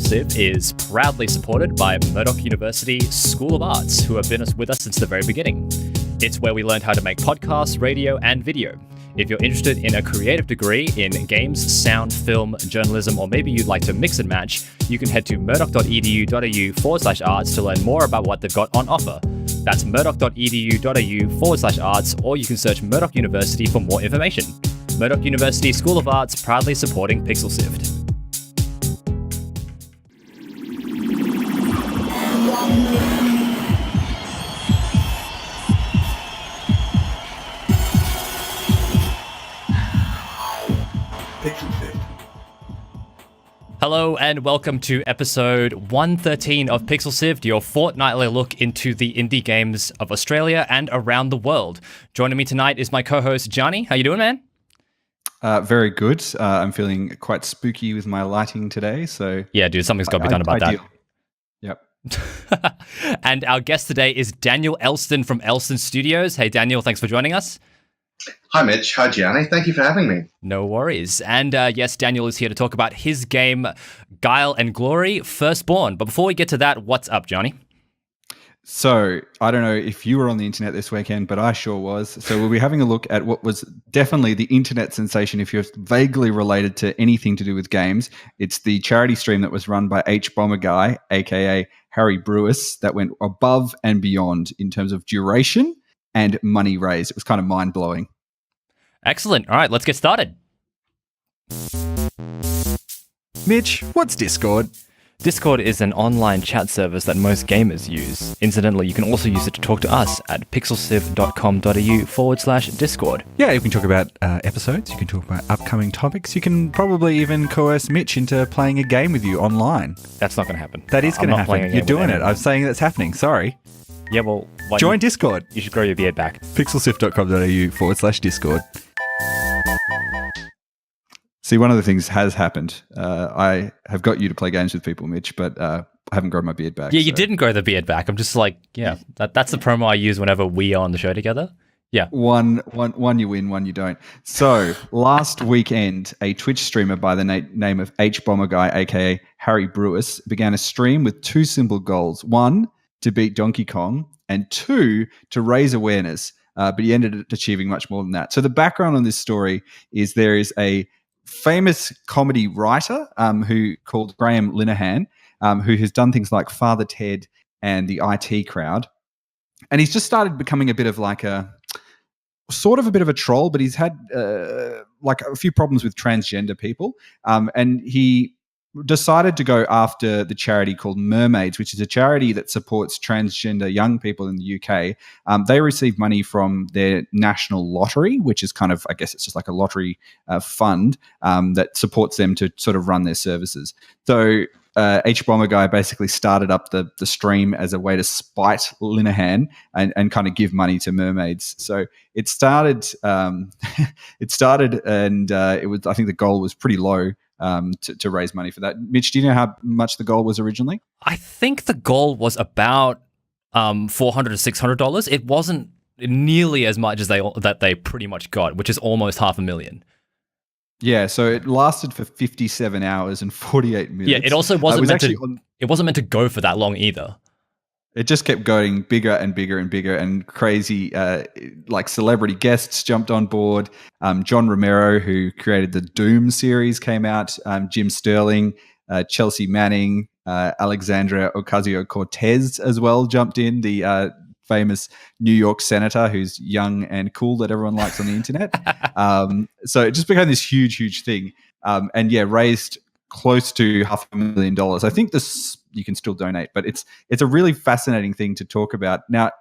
Civ is proudly supported by Murdoch University School of Arts, who have been with us since the very beginning. It's where we learned how to make podcasts, radio, and video. If you're interested in a creative degree in games, sound, film, journalism, or maybe you'd like to mix and match, you can head to murdoch.edu.au/arts to learn more about what they've got on offer. That's murdoch.edu.au/arts, or you can search Murdoch University for more information. Murdoch University School of Arts, proudly supporting Pixel Sift. Hello and welcome to episode 113 of Pixel Sift, your fortnightly look into the indie games of Australia and around the world. Joining me tonight is my co-host Johnny. How you doing, man? Very good. I'm feeling quite spooky with my lighting today, so yeah, dude, something's got to be done about that. Yep. And our guest today is Daniel Elston from Elston Studios. Hey, Daniel, thanks for joining us. Hi, Mitch. Hi, Gianni. Thank you for having me. No worries. And yes, Daniel is here to talk about his game, Guile and Glory, Firstborn. But before we get to that, what's up, Johnny? So, I don't know if you were on the internet this weekend, but I sure was. So we'll be having a look at what was definitely the internet sensation if you're vaguely related to anything to do with games. It's the charity stream that was run by Hbomberguy, aka Harry Brewis, that went above and beyond in terms of duration and money raised. It was kind of mind-blowing. Excellent. All right, let's get started. Mitch, what's Discord? Discord is an online chat service that most gamers use. Incidentally, you can also use it to talk to us at pixelciv.com.au/Discord. Yeah, you can talk about episodes, you can talk about upcoming topics, you can probably even coerce Mitch into playing a game with you online. That's not going to happen. That is going to happen. You're doing it. I'm saying that's happening. Sorry. Yeah, well... Join Discord. You should grow your beard back. pixelciv.com.au/Discord. See, one of the things has happened. I have got you to play games with people, Mitch, but I haven't grown my beard back. Yeah, you didn't grow the beard back. I'm just like, yeah, that's the promo I use whenever we are on the show together. Yeah. One you win, one you don't. So last weekend, a Twitch streamer by the name of Hbomberguy, aka Harry Brewis, began a stream with two simple goals. One, to beat Donkey Kong, and two, to raise awareness. But he ended up achieving much more than that. So the background on this story is there is a famous comedy writer who called Graham Linehan, who has done things like Father Ted and the IT Crowd. And he's just started becoming a bit of like a bit of a troll, but he's had like a few problems with transgender people. And he decided to go after the charity called Mermaids, which is a charity that supports transgender young people in the UK. They receive money from their national lottery, which is kind of, I guess it's just like a lottery fund that supports them to sort of run their services. So Hbomberguy basically started up the stream as a way to spite Linehan and kind of give money to Mermaids. So it started, and it was, I think the goal was pretty low to raise money for that. Mitch, do you know how much the goal was originally? I think the goal was about $400 to $600. It wasn't nearly as much as they pretty much got, which is almost $500,000. Yeah, so it lasted for 57 hours and 48 minutes. Yeah, it also wasn't it wasn't meant to go for that long either. It just kept going bigger and bigger and bigger, and crazy, like celebrity guests jumped on board. John Romero, who created the Doom series, came out. Jim Sterling, Chelsea Manning, Alexandra Ocasio-Cortez as well jumped in, the famous New York senator who's young and cool that everyone likes on the internet. So it just became this huge, huge thing. And yeah, raised close to $500,000. I think you can still donate, but it's a really fascinating thing to talk about. Now,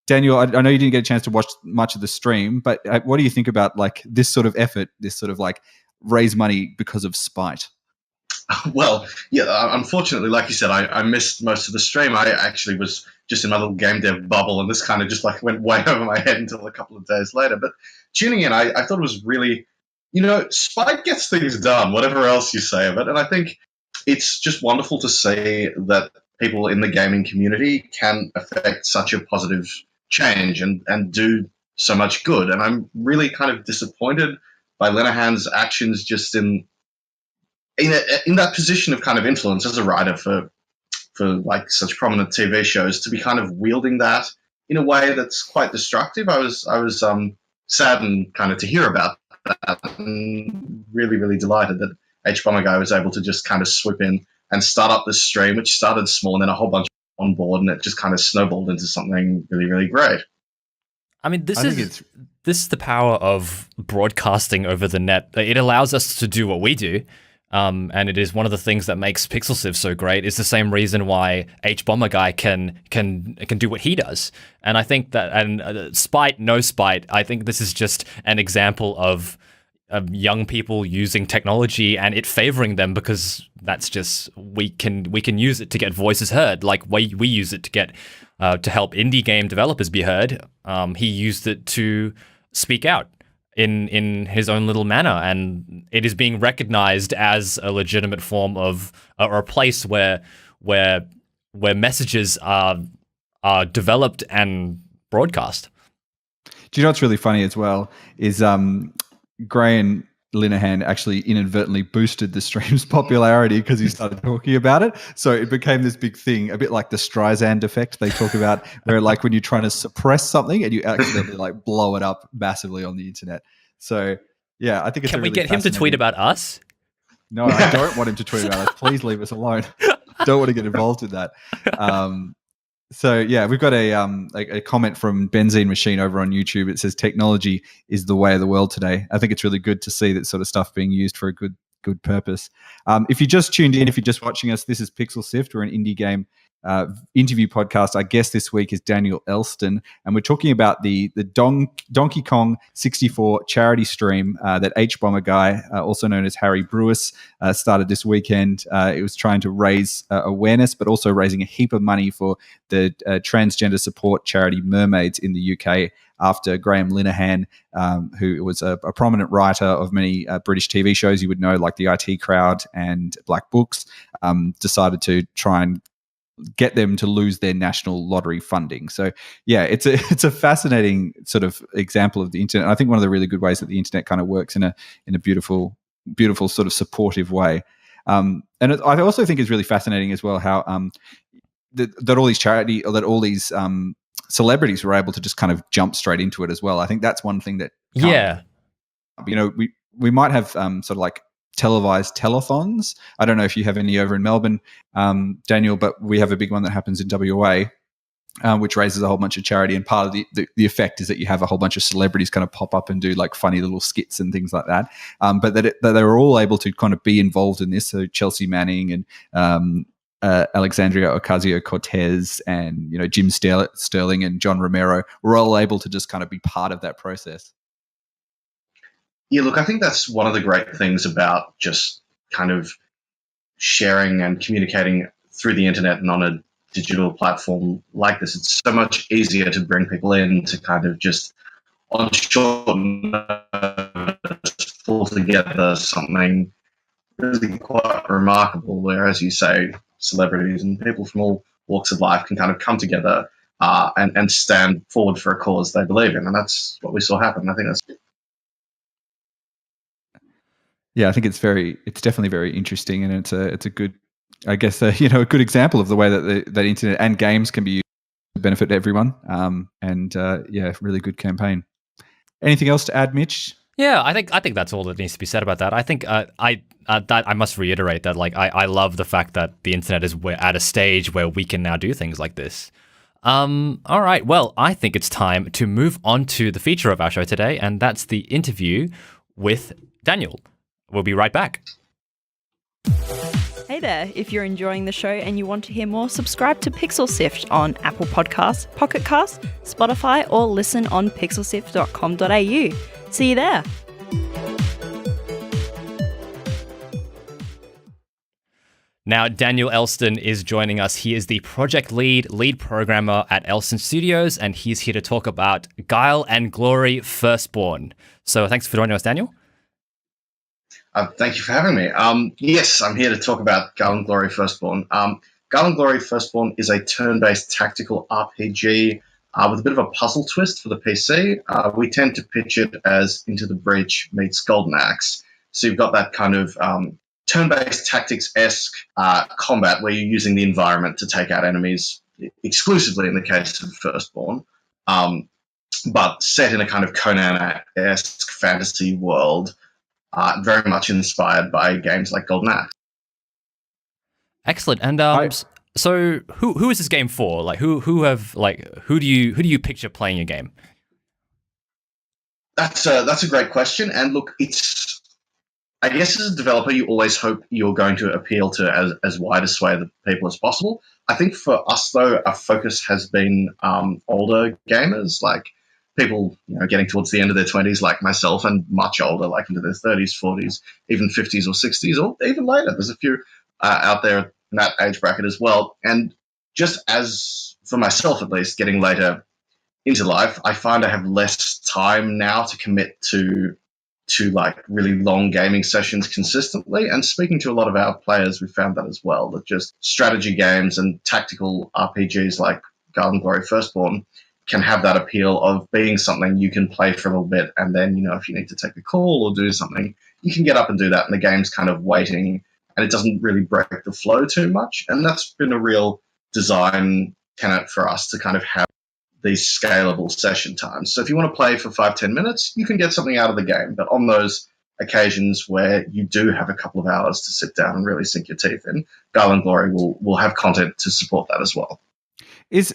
Daniel, I know you didn't get a chance to watch much of the stream, but what do you think about like this sort of effort, this sort of like raise money because of spite? Well, yeah, unfortunately, like you said, I missed most of the stream. I actually was just in my little game dev bubble, and this kind of just like went way over my head until a couple of days later. But tuning in, I thought it was really, Spike gets things done, whatever else you say of it. And I think it's just wonderful to see that people in the gaming community can affect such a positive change and do so much good. And I'm really kind of disappointed by Linehan's actions just in in that position of kind of influence as a writer for like such prominent TV shows, to be kind of wielding that in a way that's quite destructive. I was saddened kind of to hear about that, and really, really delighted that Hbomberguy was able to just kind of swoop in and start up this stream, which started small and then a whole bunch on board, and it just kind of snowballed into something really, really great. I mean, this is the power of broadcasting over the net. It allows us to do what we do, and it is one of the things that makes PixelSift so great. It's the same reason why Hbomberguy can do what he does. And I think that, and spite, no spite, I think this is just an example of young people using technology and it favoring them, because that's just, we can use it to get voices heard, like we use it to get to help indie game developers be heard. He used it to speak out in his own little manner, and it is being recognized as a legitimate form of or a place where messages are developed and broadcast. Do you know what's really funny as well is Gray and Linehan actually inadvertently boosted the stream's popularity because he started talking about it. So it became this big thing, a bit like the Streisand effect they talk about, where like when you're trying to suppress something and you accidentally like blow it up massively on the internet. So yeah, I think it's Can we get him to tweet about us? No, I don't want him to tweet about us. Please leave us alone. Don't want to get involved in that. So yeah, we've got a comment from Benzene Machine over on YouTube. It says technology is the way of the world today. I think it's really good to see that sort of stuff being used for a good purpose. If you just tuned in, if you're just watching us, this is Pixel Sift. We're an indie game interview podcast. Our guest this week is Daniel Elston, and we're talking about the Donkey Kong 64 charity stream that Hbomberguy, also known as Harry Brewis, started this weekend. It was trying to raise awareness, but also raising a heap of money for the transgender support charity Mermaids in the UK, after Graham Linehan, who was a prominent writer of many British TV shows you would know, like The IT Crowd and Black Books, decided to try and get them to lose their national lottery funding. So yeah, it's a fascinating sort of example of the internet. I think one of the really good ways that the internet kind of works in a beautiful sort of supportive way. And I also think it's really fascinating as well how that all these charity, or that all these celebrities were able to just kind of jump straight into it as well. I think that's one thing that we might have sort of like televised telethons. I don't know if you have any over in Melbourne, Daniel, but we have a big one that happens in WA, which raises a whole bunch of charity. And part of the effect is that you have a whole bunch of celebrities kind of pop up and do like funny little skits and things like that. But that they were all able to kind of be involved in this. So Chelsea Manning and Alexandra Ocasio-Cortez and Jim Sterling and John Romero were all able to just kind of be part of that process. Yeah, look, I think that's one of the great things about just kind of sharing and communicating through the internet and on a digital platform like this. It's so much easier to bring people in to kind of just on short notice pull together something really quite remarkable, where, as you say, celebrities and people from all walks of life can kind of come together and stand forward for a cause they believe in. And that's what we saw happen. I think that's... Yeah, I think it's definitely very interesting, and it's a good, I guess, a good example of the way that that internet and games can be used to benefit everyone. Really good campaign. Anything else to add, Mitch? Yeah, I think that's all that needs to be said about that. I think I must reiterate that, like, I love the fact that the internet is at a stage where we can now do things like this. All right, well, I think it's time to move on to the feature of our show today, and that's the interview with Daniel. We'll be right back. Hey there, if you're enjoying the show and you want to hear more, subscribe to Pixel Sift on Apple Podcasts, Pocket Casts, Spotify, or listen on pixelsift.com.au. See you there. Now, Daniel Elston is joining us. He is the project lead programmer at Elston Studios, and he's here to talk about Guile and Glory Firstborn. So thanks for joining us, Daniel. Thank you for having me. Yes, I'm here to talk about Guile and Glory Firstborn. Guile and Glory Firstborn is a turn-based tactical RPG with a bit of a puzzle twist for the PC. We tend to pitch it as Into the Breach meets Golden Axe. So you've got that kind of turn-based tactics-esque combat where you're using the environment to take out enemies exclusively in the case of Firstborn, but set in a kind of Conan-esque fantasy world, very much inspired by games like Golden Axe. Excellent. And so who is this game for? Like who do you picture playing your game? That's a great question. And look, I guess as a developer, you always hope you're going to appeal to as wide a swathe of people as possible. I think for us, though, our focus has been older gamers, like people getting towards the end of their 20s, like myself, and much older, like into their 30s, 40s, even 50s or 60s, or even later. There's a few out there in that age bracket as well. And just as for myself, at least, getting later into life, I find I have less time now to commit to like really long gaming sessions consistently. And speaking to a lot of our players, we found that as well, that just strategy games and tactical RPGs like Guile and Glory Firstborn can have that appeal of being something you can play for a little bit, and then if you need to take a call or do something, you can get up and do that, and the game's kind of waiting, and it doesn't really break the flow too much. And that's been a real design tenet for us, to kind of have these scalable session times. So if you want to play for 5-10 minutes, you can get something out of the game. But on those occasions where you do have a couple of hours to sit down and really sink your teeth in, Guile and Glory will have content to support that as well. Is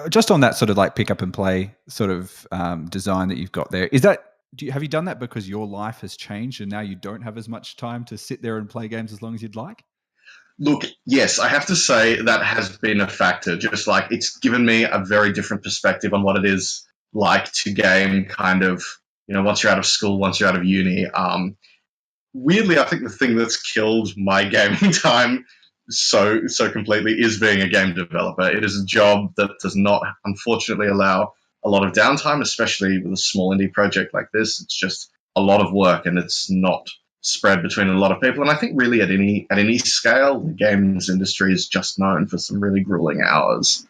just on that sort of like pick up and play sort of design that you've got there, is that have you done that because your life has changed and now you don't have as much time to sit there and play games as long as you'd like? Look, yes, I have to say that has been a factor. Just like it's given me a very different perspective on what it is like to game kind of, once you're out of school, once you're out of uni. Weirdly, I think the thing that's killed my gaming time so completely is being a game developer. It is a job that does not, unfortunately, allow a lot of downtime, especially with a small indie project like this. It's just a lot of work, and it's not spread between a lot of people. And I think really at any scale, the games industry is just known for some really grueling hours.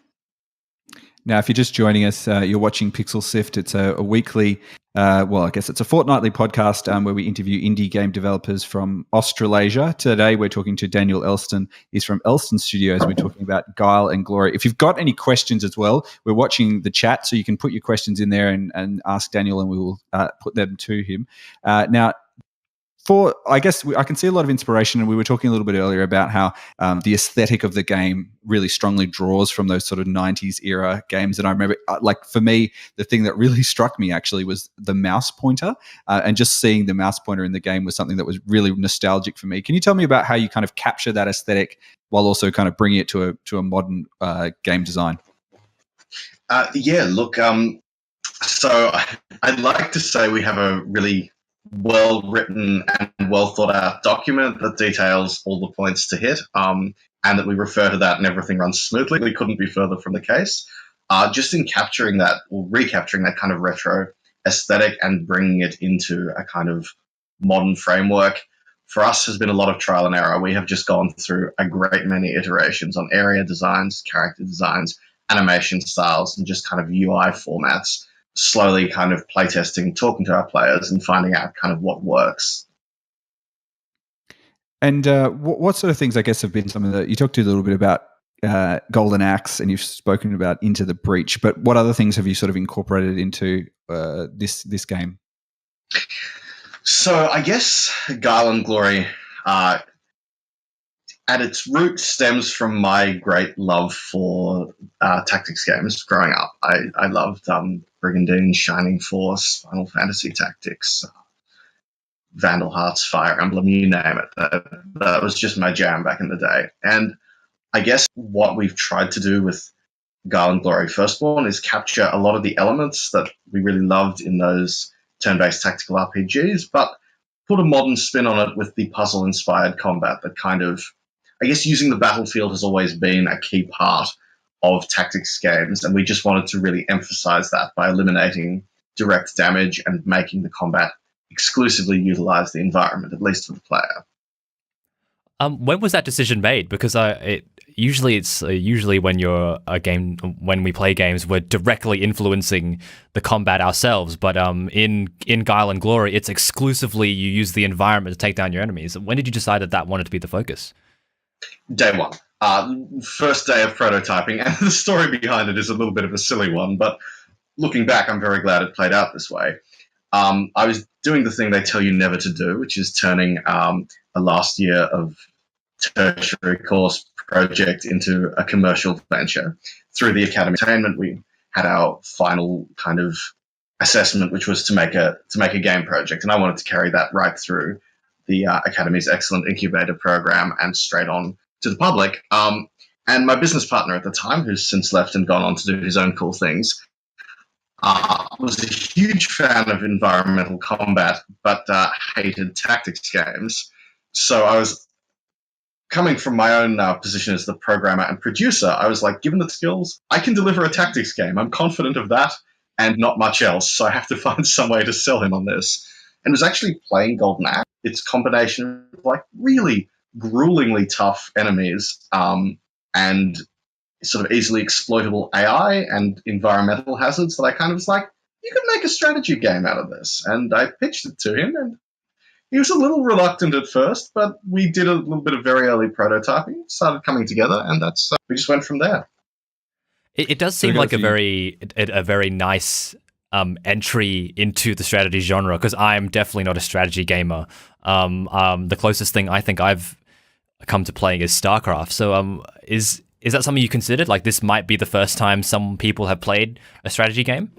Now, if you're just joining us, you're watching Pixel Sift. It's a weekly, I guess it's a fortnightly podcast where we interview indie game developers from Australasia. Today, we're talking to Daniel Elston. He's from Elston Studios. We're talking about Guile and Glory. If you've got any questions as well, we're watching the chat, so you can put your questions in there and ask Daniel, and we will put them to him. Now, I can see a lot of inspiration, and we were talking a little bit earlier about how the aesthetic of the game really strongly draws from those sort of 90s era games. And I remember, for me, the thing that really struck me actually was the mouse pointer, and just seeing the mouse pointer in the game was something that was really nostalgic for me. Can you tell me about how you kind of capture that aesthetic while also kind of bringing it to a modern game design? So I'd like to say we have a really well-written and well-thought-out document that details all the points to hit, and that we refer to that and everything runs smoothly. We couldn't be further from the case. Just in capturing that, or recapturing that kind of retro aesthetic and bringing it into a kind of modern framework, for us has been a lot of trial and error. We have just gone through a great many iterations on area designs, character designs, animation styles, and just kind of UI formats, slowly kind of playtesting, talking to our players and finding out kind of what works. And what sort of things, I guess, have been some of the, you talked a little bit about Golden Axe, and you've spoken about Into the Breach, but what other things have you sort of incorporated into this game? So I guess Guile and Glory at its root stems from my great love for tactics games growing up. I loved Brigandine, Shining Force, Final Fantasy Tactics, Vandal Hearts, Fire Emblem, you name it. That was just my jam back in the day. And I guess what we've tried to do with Guile and Glory Firstborn is capture a lot of the elements that we really loved in those turn-based tactical RPGs, but put a modern spin on it with the puzzle-inspired combat that kind of, I guess using the battlefield has always been a key part of tactics games, and we just wanted to really emphasize that by eliminating direct damage and making the combat exclusively utilize the environment, at least for the player. When was that decision made? Because usually when when we play games, we're directly influencing the combat ourselves. But in Guile and Glory, it's exclusively you use the environment to take down your enemies. When did you decide that wanted to be the focus? Day one. First day of prototyping, and the story behind it is a little bit of a silly one, but looking back, I'm very glad it played out this way. I was doing the thing they tell you never to do, which is turning a last year of tertiary course project into a commercial venture. Through the Academy Entertainment, we had our final kind of assessment, which was to make a game project, and I wanted to carry that right through the Academy's excellent incubator program and straight on to the public. And my business partner at the time, who's since left and gone on to do his own cool things, was a huge fan of environmental combat, but hated tactics games. So I was coming from my own position as the programmer and producer. I was like, given the skills, I can deliver a tactics game. I'm confident of that and not much else. So I have to find some way to sell him on this. And it was actually playing Golden Axe. It's a combination of like really gruelingly tough enemies and sort of easily exploitable AI and environmental hazards that I kind of was like, you could make a strategy game out of this. And I pitched it to him, and he was a little reluctant at first, but we did a little bit of very early prototyping, started coming together, and that's we just went from there. It does seem like a very nice entry into the strategy genre, because I'm definitely not a strategy gamer. The closest thing I think I've come to playing is StarCraft. So is that something you considered? Like, this might be the first time some people have played a strategy game?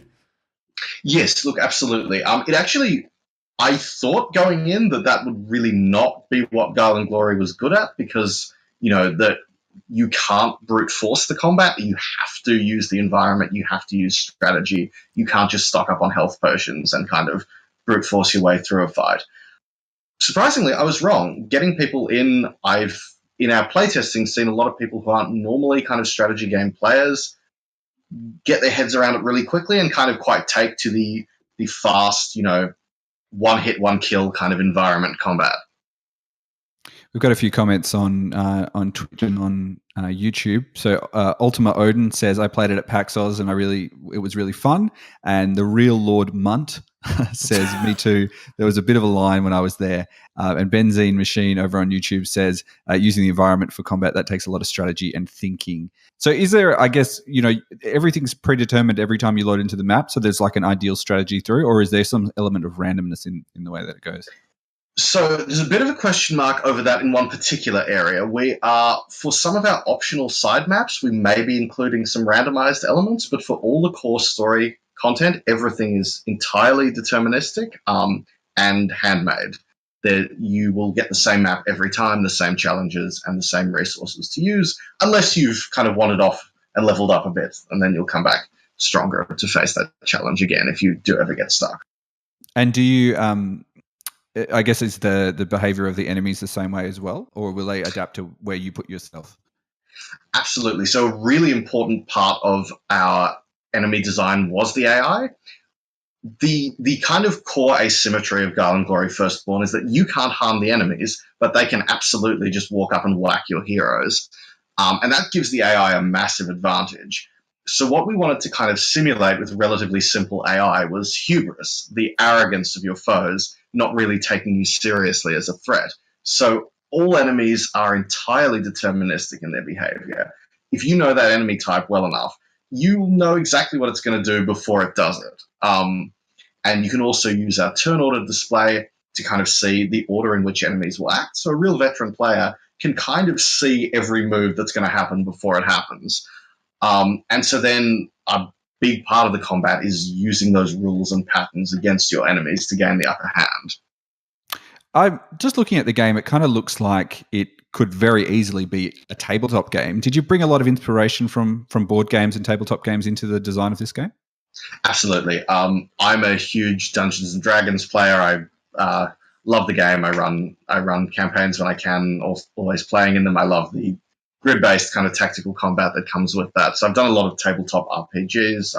Yes, look, absolutely. It actually, I thought going in that would really not be what Guile and Glory was good at, because, you know, that you can't brute force the combat. You have to use the environment. You have to use strategy. You can't just stock up on health potions and kind of brute force your way through a fight. Surprisingly, I was wrong. Getting people in, in our playtesting, seen a lot of people who aren't normally kind of strategy game players get their heads around it really quickly and kind of quite take to the fast, you know, one hit, one kill kind of environment combat. We've got a few comments on Twitch and on YouTube. So Ultima Odin says, I played it at PAX Oz and it was really fun. And the real Lord Munt says, me too. There was a bit of a line when I was there. And Benzene Machine over on YouTube says, using the environment for combat, that takes a lot of strategy and thinking. So is there, I guess, you know, everything's predetermined every time you load into the map, so there's like an ideal strategy through, or is there some element of randomness in the way that it goes? So there's a bit of a question mark over that in one particular area. We are, for some of our optional side maps, we may be including some randomized elements, but for all the core story content, everything is entirely deterministic and handmade. You will get the same map every time, the same challenges, and the same resources to use, unless you've kind of wandered off and leveled up a bit, and then you'll come back stronger to face that challenge again if you do ever get stuck. And do you... I guess is the behavior of the enemies the same way as well, or will they adapt to where you put yourself? Absolutely. So a really important part of our enemy design was the AI. The kind of core asymmetry of Guile and Glory Firstborn is that you can't harm the enemies, but they can absolutely just walk up and whack your heroes. And that gives the AI a massive advantage. So what we wanted to kind of simulate with relatively simple AI was hubris, the arrogance of your foes, not really taking you seriously as a threat. So all enemies are entirely deterministic in their behavior. If you know that enemy type well enough, you know exactly what it's going to do before it does it. And you can also use our turn order display to kind of see the order in which enemies will act. So a real veteran player can kind of see every move that's going to happen before it happens. And so then a big part of the combat is using those rules and patterns against your enemies to gain the upper hand. I'm just looking at the game. It kind of looks like it could very easily be a tabletop game. Did you bring a lot of inspiration from board games and tabletop games into the design of this game? Absolutely. I'm a huge Dungeons and Dragons player. I love the game. I run campaigns when I can, always playing in them. I love the grid-based kind of tactical combat that comes with that. So I've done a lot of tabletop RPGs,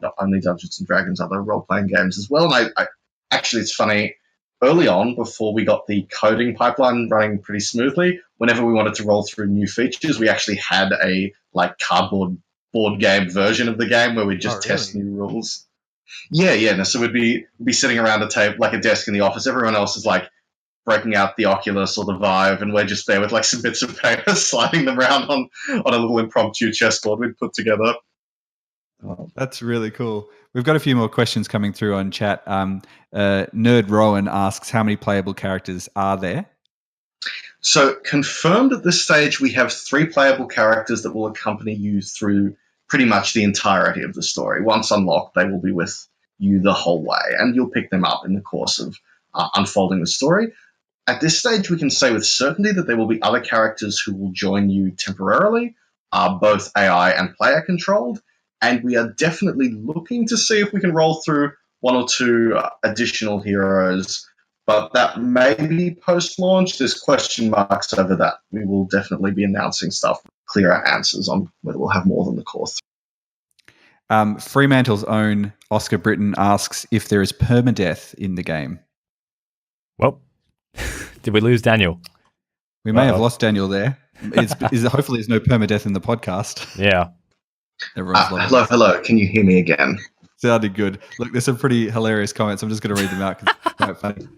not only Dungeons and Dragons, other role-playing games as well. And I actually, it's funny, early on, before we got the coding pipeline running pretty smoothly, whenever we wanted to roll through new features, we actually had a cardboard board game version of the game where we'd just test new rules. Yeah. No, so we'd be sitting around a table, like a desk in the office. Everyone else is breaking out the Oculus or the Vive, and we're just there with some bits of paper, sliding them around on a little impromptu chessboard we'd put together. That's really cool. We've got a few more questions coming through on chat. Nerd Rowan asks, how many playable characters are there? So confirmed at this stage, we have 3 playable characters that will accompany you through pretty much the entirety of the story. Once unlocked, they will be with you the whole way, and you'll pick them up in the course of unfolding the story. At this stage, we can say with certainty that there will be other characters who will join you temporarily, both AI and player controlled, and we are definitely looking to see if we can roll through 1 or 2 additional heroes, but that may be post-launch. There's question marks over that. We will definitely be announcing stuff, clearer answers on whether we'll have more than the core 3. Fremantle's own Oscar Britton asks if there is permadeath in the game. Well, did we lose Daniel? We may have lost Daniel there. Hopefully there's no permadeath in the podcast. Yeah. Hello. Can you hear me again? Sounded good. Look, there's some pretty hilarious comments. I'm just going to read them out because it's quite funny.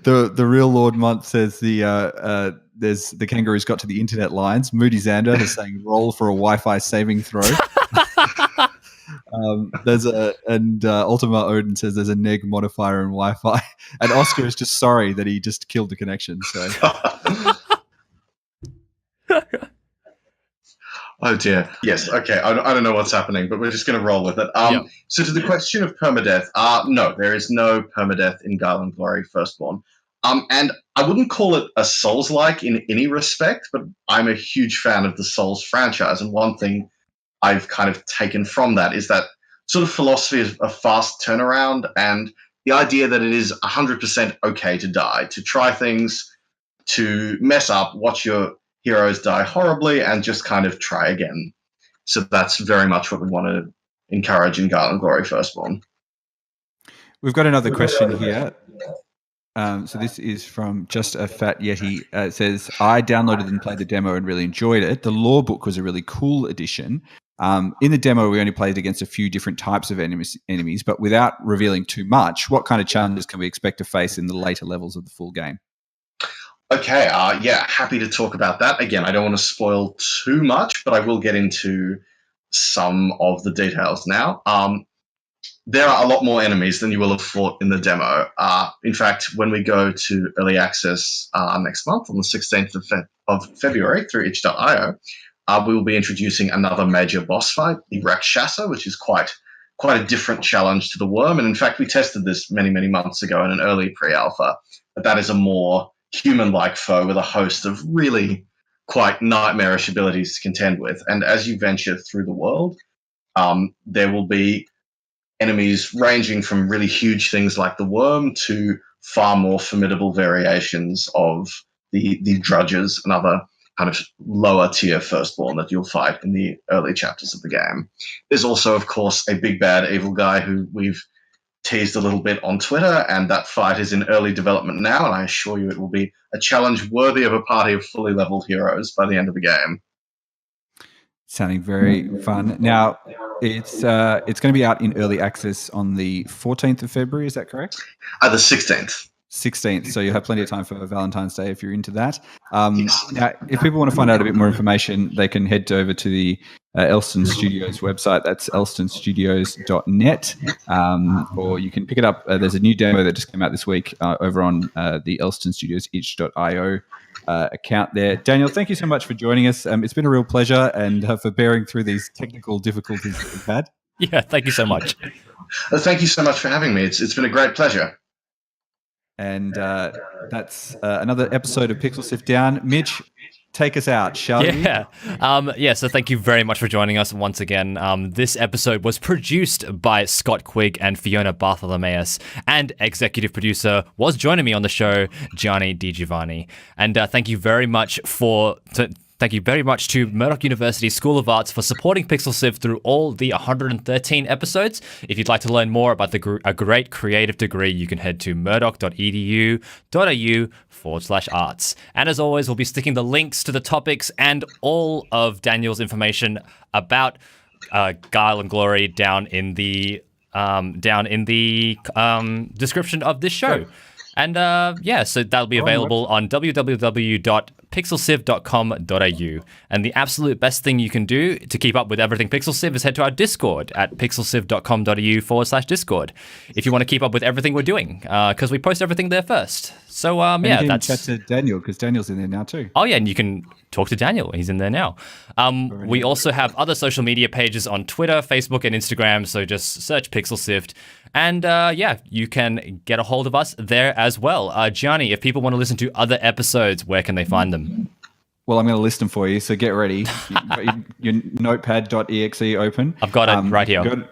The real Lord Month says there's the kangaroos got to the internet lines. Moody Xander is saying roll for a Wi-Fi saving throw. Ultima Odin says there's a neg modifier in Wi-Fi, and Oscar is just sorry that he just killed the connection. So. Oh dear. Yes. Okay. I don't know what's happening, but we're just going to roll with it. So to the question of permadeath, no, there is no permadeath in Guile and Glory Firstborn. And I wouldn't call it a Souls-like in any respect, but I'm a huge fan of the Souls franchise, and one thing I've kind of taken from that is that sort of philosophy of a fast turnaround and the idea that it is 100% okay to die, to try things, to mess up, watch your heroes die horribly, and just kind of try again. So that's very much what we want to encourage in Guile and Glory Firstborn. We've got another question here. So this is from Just a Fat Yeti. It says, I downloaded and played the demo and really enjoyed it. The lore book was a really cool addition. In the demo, we only played against a few different types of enemies, but without revealing too much, what kind of challenges can we expect to face in the later levels of the full game? Okay, happy to talk about that. Again, I don't want to spoil too much, but I will get into some of the details now. There are a lot more enemies than you will have fought in the demo. In fact, when we go to early access next month on the 16th of February through itch.io, we will be introducing another major boss fight, the Rakshasa, which is quite a different challenge to the Worm. And in fact, we tested this many, many months ago in an early pre-alpha, but that is a more human-like foe with a host of really quite nightmarish abilities to contend with. And as you venture through the world, there will be enemies ranging from really huge things like the Worm to far more formidable variations of the Drudges and other kind of lower tier Firstborn that you'll fight in the early chapters of the game. There's also, of course, a big bad evil guy who we've teased a little bit on Twitter, and that fight is in early development now, and I assure you it will be a challenge worthy of a party of fully leveled heroes by the end of the game. Sounding very fun. Now, it's going to be out in early access on the 14th of February, is that correct? The 16th. 16th, so you'll have plenty of time for Valentine's Day if you're into that. Now, if people want to find out a bit more information, they can head over to the Elston Studios website. That's elstonstudios.net, or you can pick it up. There's a new demo that just came out this week over on the Elston Studios itch.io account there. Daniel, thank you so much for joining us. It's been a real pleasure, and for bearing through these technical difficulties that we've had. Yeah, thank you so much. Thank you so much for having me. It's been a great pleasure. And that's another episode of Pixel Sift Down. Mitch, take us out, shall you? Yeah. So thank you very much for joining us once again. This episode was produced by Scott Quigg and Fiona Bartholomeus, and executive producer was joining me on the show, Gianni Di Giovanni. And thank you very much Thank you very much to Murdoch University School of Arts for supporting Pixel Sift through all the 113 episodes. If you'd like to learn more about a great creative degree, you can head to murdoch.edu.au/arts. And as always, we'll be sticking the links to the topics and all of Daniel's information about Guile and Glory down in the description of this show. And so that'll be available on www.pixelsiv.com.au. And the absolute best thing you can do to keep up with everything Pixel Siv is head to our Discord at pixelsiv.com.au/Discord if you want to keep up with everything we're doing, because we post everything there first. So, you can chat to Daniel, because Daniel's in there now too. Oh, yeah, and you can talk to Daniel. He's in there now. We also have other social media pages on Twitter, Facebook, and Instagram, so just search Pixel Sift. And you can get a hold of us there as well. Gianni, if people want to listen to other episodes, where can they find them? Well, I'm going to list them for you, so get ready. Your notepad.exe open. I've got it right here.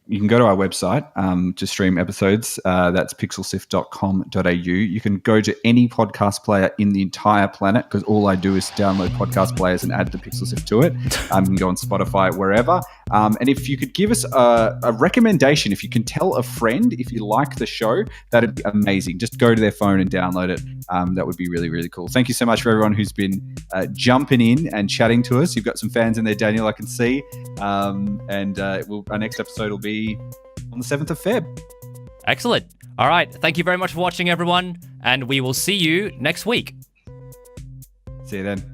You can go to our website to stream episodes. That's pixelsift.com.au. You can go to any podcast player in the entire planet, because all I do is download podcast players and add the PixelSift to it. You can go on Spotify, wherever. And if you could give us a recommendation, if you can tell a friend if you like the show, that'd be amazing. Just go to their phone and download it. That would be really, really cool. Thank you so much for everyone who's been jumping in and chatting to us. You've got some fans in there, Daniel, I can see. Our next episode will be on the 7th of Feb. Excellent. All right. Thank you very much for watching, everyone. And we will see you next week. See you then.